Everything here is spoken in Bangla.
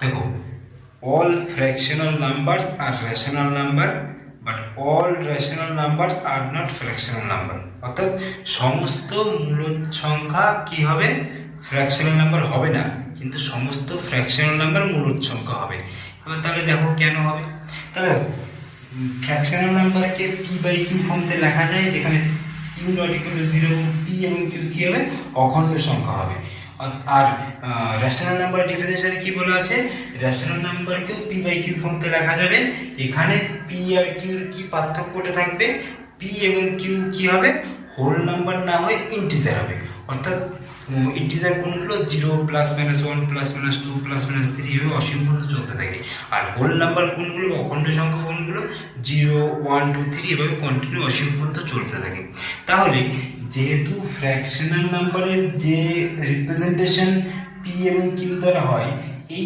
দেখো, all fractional numbers are rational number but all rational numbers are not fractional number। অর্থাৎ সমস্ত মূলদ সংখ্যা কি হবে, ফ্র্যাকশনাল নাম্বার হবে না, কিন্তু সমস্ত ফ্র্যাকশনাল নাম্বার মূলদ সংখ্যা হবে। এবার তাহলে দেখো কেন হবে। তাহলে ফ্র্যাকশনাল নাম্বারকে পি বাই কিউ ফর্মতে লেখা যায়, যেখানে Q not equal to 0, P এবং কিউ কি হবে, অখণ্ড সংখ্যা হবে। আর রেশনাল নাম্বার ডিফিনেশনে কি বলা আছে, রেশনাল নাম্বারকেও পি বাই কিউ ফর্মতে লেখা যাবে। এখানে পি আর কিউর কি পার্থক্যটা থাকবে, পি এবং কিউ কি হবে, হোল নাম্বার না হয়ে ইন্টিজার হবে। অর্থাৎ ইন্টিজার কোনগুলো 0 plus minus 1 plus minus 2 plus minus 3 এভাবে অসীম পর্যন্ত চলতে থাকে। আর হোল নাম্বার কোনগুলো, অখণ্ড সংখ্যা কোনগুলো, 0 1 2 3 এভাবে কন্টিনিউ অসীম পর্যন্ত চলতে থাকে। তাহলে যেহেতু ফ্র্যাকশনাল নাম্বারের যে রিপ্রেজেন্টেশন পি এবং কিউ দ্বারা হয়, এই